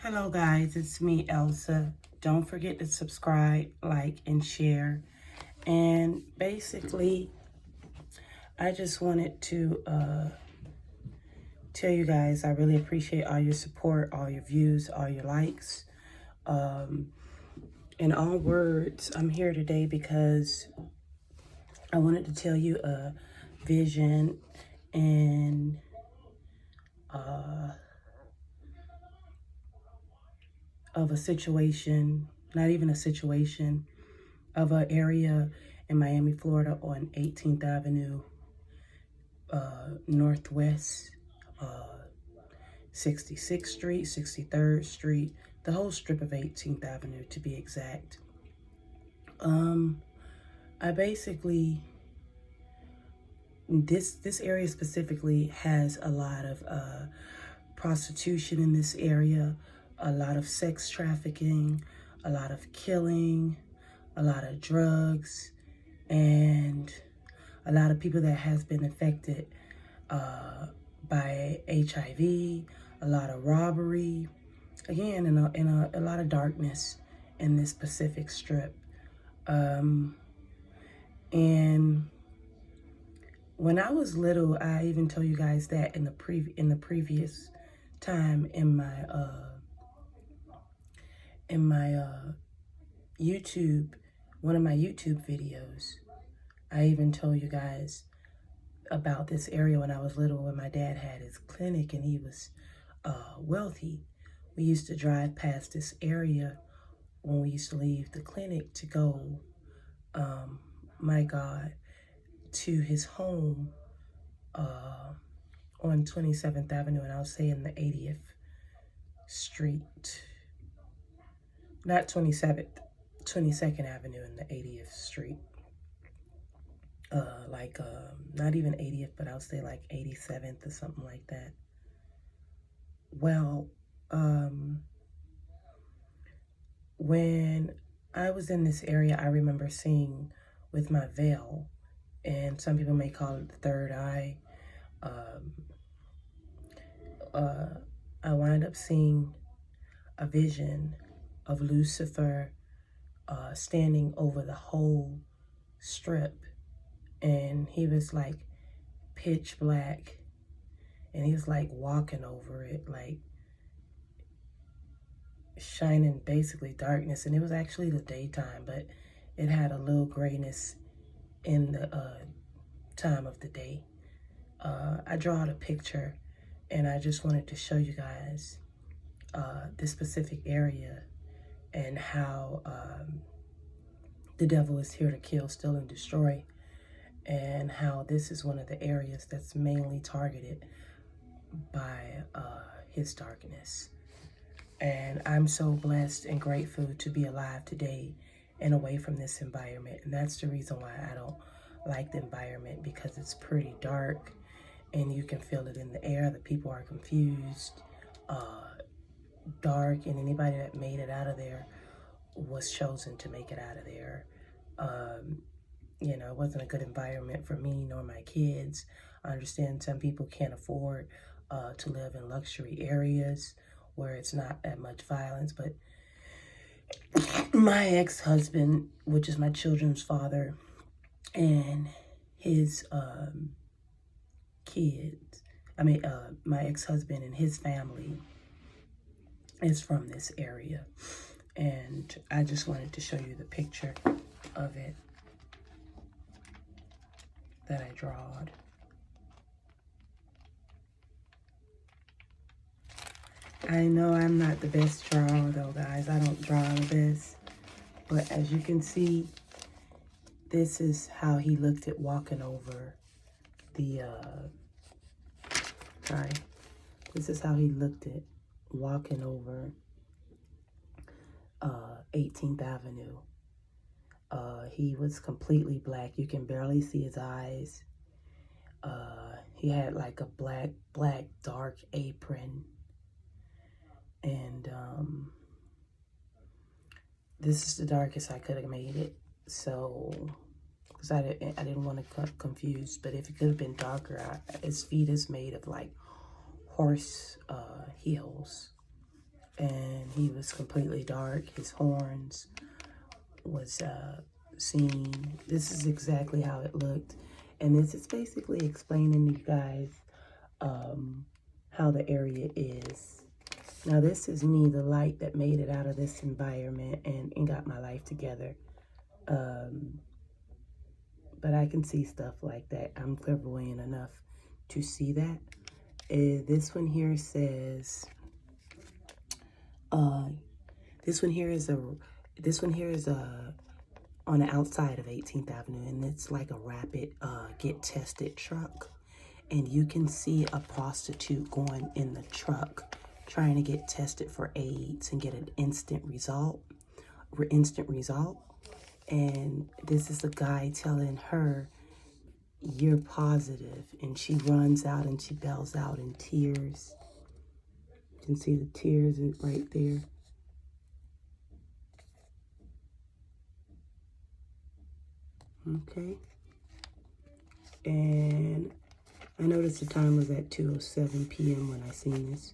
Hello guys, it's me, Elsa. Don't forget to subscribe, like, and share. And basically, I just wanted to tell you guys I really appreciate all your support, all your views, all your likes. In all words, I'm here today because I wanted to tell you a vision and of a situation, not even a situation, of an area in Miami, Florida on 18th Avenue, Northwest, 66th Street, 63rd Street, the whole strip of 18th Avenue to be exact. I basically, this area specifically has a lot of prostitution in this area, a lot of sex trafficking, a lot of killing, a lot of drugs, and a lot of people that has been affected by HIV, a lot of robbery, again, in a lot of darkness in this Pacific Strip. And when I was little, I even told you guys that in the previous time in my YouTube, one of my YouTube videos, I even told you guys about this area when I was little, when my dad had his clinic and he was wealthy. We used to drive past this area when we used to leave the clinic to go, my God, to his home on 27th Avenue, and I'll say in the 80th Street. Not 27th, 22nd Avenue in the 80th Street. Not even 80th, but I'll say like 87th or something like that. Well, when I was in this area, I remember seeing with my veil, and some people may call it the third eye. I wind up seeing a vision of Lucifer standing over the whole strip, and he was like pitch black, and he was like walking over it, like shining basically darkness, and it was actually the daytime, but it had a little grayness in the time of the day. I drawed a picture, and I just wanted to show you guys this specific area and how the devil is here to kill, steal, and destroy, and how this is one of the areas that's mainly targeted by his darkness. And I'm so blessed and grateful to be alive today and away from this environment. And that's the reason why I don't like the environment, because it's pretty dark and you can feel it in the air. The people are confused, dark, and anybody that made it out of there was chosen to make it out of there. You know, it wasn't a good environment for me nor my kids. I understand some people can't afford to live in luxury areas where it's not that much violence, but my ex-husband, which is my children's father, and his kids, my ex-husband and his family is from this area. And I just wanted to show you the picture of it that I drawed. I know I'm not the best drawer though, guys. I don't draw the best. But as you can see, this is how he looked at walking over the, this is how he looked at walking over 18th Avenue. He was completely black. You can barely see his eyes. He had like a black, dark apron. And this is the darkest I could have made it. So, because I didn't want to confuse, but if it could have been darker, his feet is made of like horse heels. And he was completely dark. His horns was seen. This is exactly how it looked. And this is basically explaining to you guys how the area is. Now, this is me, the light that made it out of this environment and got my life together. But I can see stuff like that. I'm clairvoyant enough to see that. This one here says, this one here is on the outside of 18th Avenue, and it's like a rapid get tested truck. And you can see a prostitute going in the truck trying to get tested for AIDS and get an instant result. And this is the guy telling her, you're positive. And she runs out and she bells out in tears. You can see the tears right there. Okay. And I noticed the time was at 2:07 p.m. when I seen this.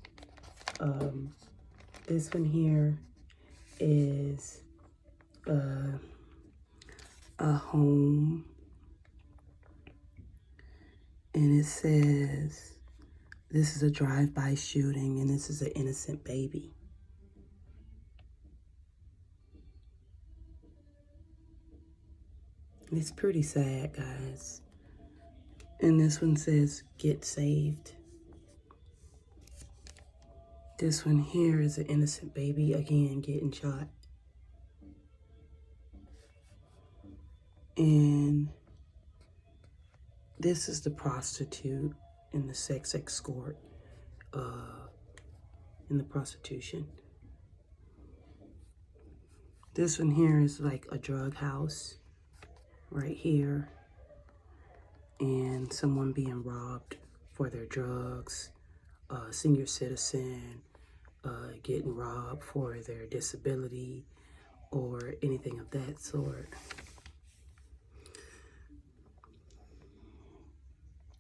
This one here is a home, and it says this is a drive-by shooting, and this is an innocent baby. It's pretty sad, guys. And this one says get saved. This one here is an innocent baby, again, getting shot. And this is the prostitute and the sex escort in the prostitution. This one here is like a drug house right here. And someone being robbed for their drugs. Senior citizen getting robbed for their disability or anything of that sort.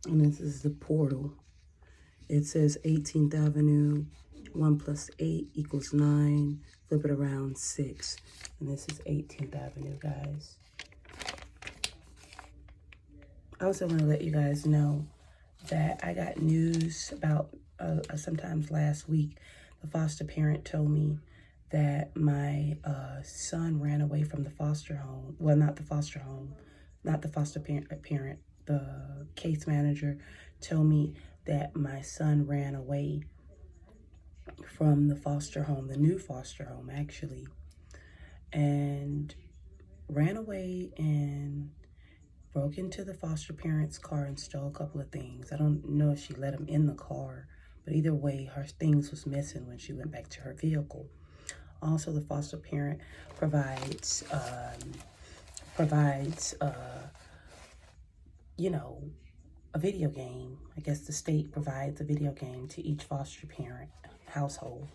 And this is the portal. It says 18th Avenue, 1 + 8 = 9. Flip it around, 6. And this is 18th Avenue, guys. I also want to let you guys know that I got news about sometimes last week. The foster parent told me that my son ran away from the foster home. Well, not the foster home, not the foster parent. The case manager told me that my son ran away from the foster home, the new foster home actually, and ran away and broke into the foster parent's car and stole a couple of things. I don't know if she let him in the car, but either way, her things was missing when she went back to her vehicle. Also, the foster parent provides you know, a video game. I guess the state provides a video game to each foster parent household,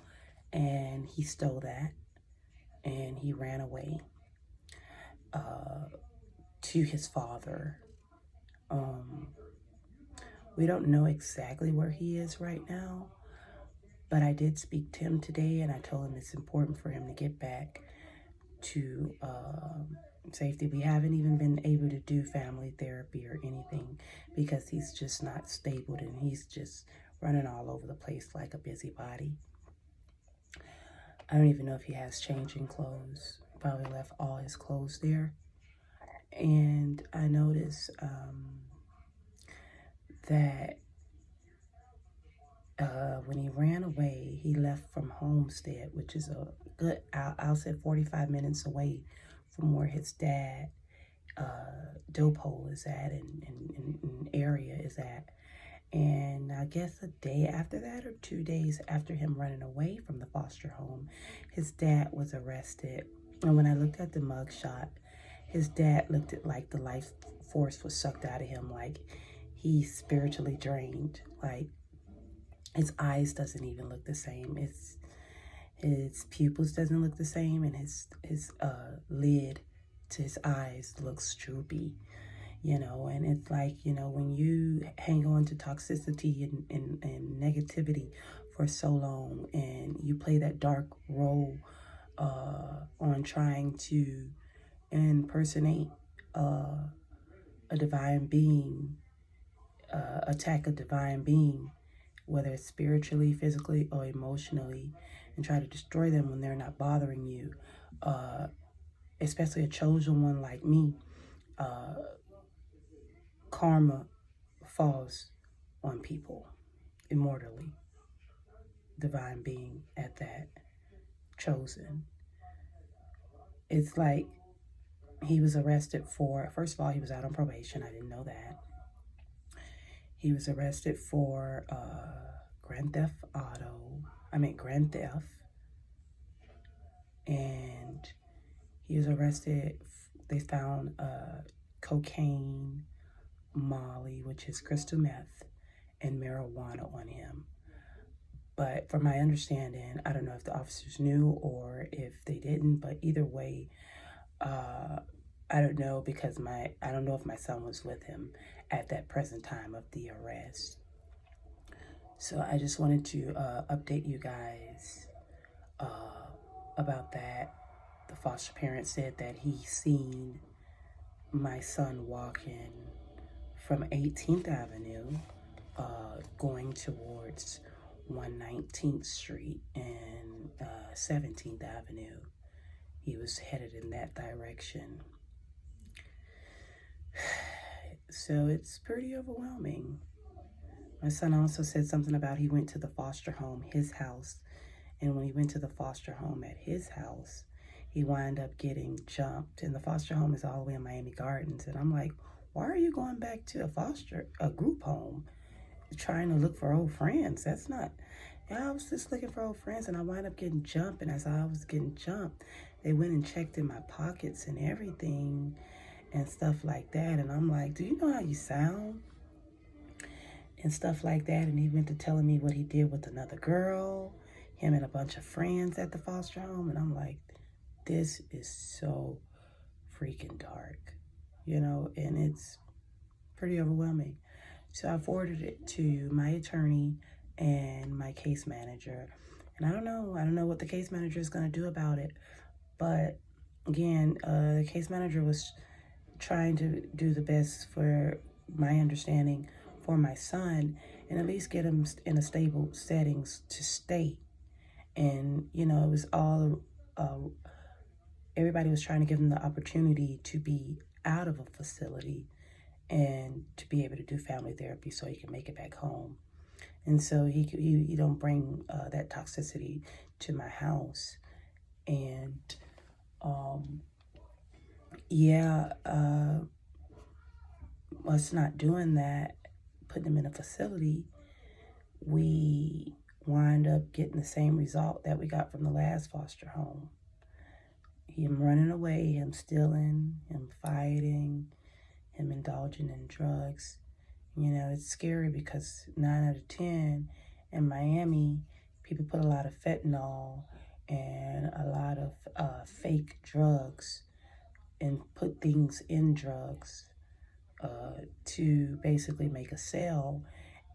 and he stole that, and he ran away to his father. We don't know exactly where he is right now, but I did speak to him today, and I told him it's important for him to get back to safety. We haven't even been able to do family therapy or anything because he's just not stable, and he's just running all over the place like a busybody. I don't even know if he has changing clothes. Probably left all his clothes there. And I noticed that when he ran away, he left from Homestead, which is a good, I'll say 45 minutes away from where his dad, dope hole is at and area is at. And I guess a day after that or 2 days after him running away from the foster home, his dad was arrested. And when I looked at the mugshot, his dad looked at like the life force was sucked out of him, like he's spiritually drained. Like his eyes doesn't even look the same. His pupils doesn't look the same, and his lid to his eyes looks droopy. You know, and it's like, you know, when you hang on to toxicity and negativity for so long, and you play that dark role on trying to impersonate a divine being, attack a divine being, whether it's spiritually, physically, or emotionally, and try to destroy them when they're not bothering you, especially a chosen one like me. Karma falls on people immortally, divine being at that, chosen. It's like he was arrested for, first of all, he was out on probation. I didn't know that. He was arrested for grand theft, and he was arrested. They found cocaine, Molly, which is crystal meth, and marijuana on him. But from my understanding, I don't know if the officers knew or if they didn't, but either way, I don't know, because I don't know if my son was with him at that present time of the arrest. So I just wanted to update you guys about that. The foster parent said that he seen my son walking from 18th Avenue going towards 119th Street and 17th Avenue. He was headed in that direction. So it's pretty overwhelming. My son also said something about he went to the foster home, his house, and when he went to the foster home at his house, he wound up getting jumped. And the foster home is all the way in Miami Gardens. And I'm like, why are you going back to a group home, trying to look for old friends? That's not, I was just looking for old friends, and I wound up getting jumped. And as I was getting jumped, they went and checked in my pockets and everything and stuff like that. And I'm like, do you know how you sound? And stuff like that. And he went to telling me what he did with another girl, him and a bunch of friends at the foster home. And I'm like, this is so freaking dark, and it's pretty overwhelming. So I forwarded it to my attorney and my case manager. And I don't know what the case manager is going to do about it. But again, the case manager was trying to do the best, for my understanding, for my son, and at least get him in a stable settings to stay. And, it was all, everybody was trying to give him the opportunity to be out of a facility and to be able to do family therapy so he can make it back home. And so he don't bring that toxicity to my house. And, us not doing that, putting him in a facility, we wind up getting the same result that we got from the last foster home. Him running away, him stealing, him fighting, him indulging in drugs. It's scary because 9 out of 10 in Miami, people put a lot of fentanyl and a lot of fake drugs and put things in drugs to basically make a sale.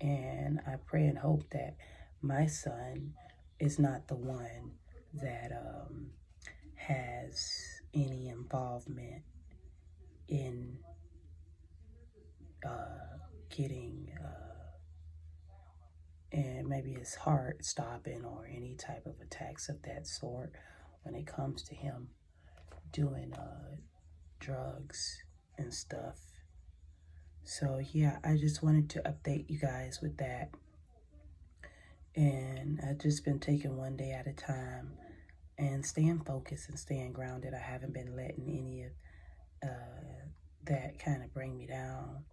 And I pray and hope that my son is not the one that has any involvement in getting and maybe his heart stopping or any type of attacks of that sort when it comes to him doing drugs and stuff. So yeah, I just wanted to update you guys with that. And I've just been taking one day at a time and staying focused and staying grounded. I haven't been letting any of that kind of bring me down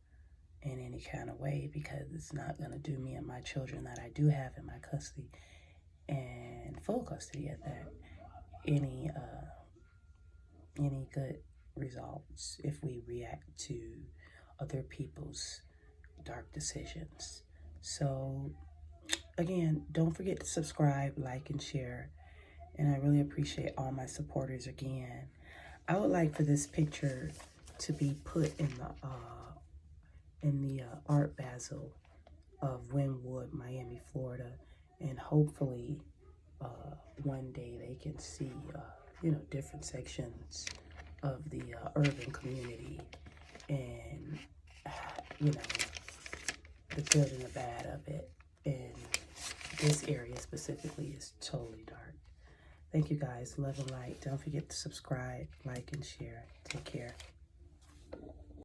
in any kind of way, because it's not going to do me and my children that I do have in my custody, and full custody at that, any good results if we react to other people's dark decisions. So again, don't forget to subscribe, like, and share. And I really appreciate all my supporters again. I would like for this picture to be put in the Art Basel of Wynwood, Miami, Florida. And hopefully one day they can see, you know, different sections of the urban community, and, you know, the good and the bad of it. And this area specifically is totally dark. Thank you guys. Love and light. Don't forget to subscribe, like, and share. Take care.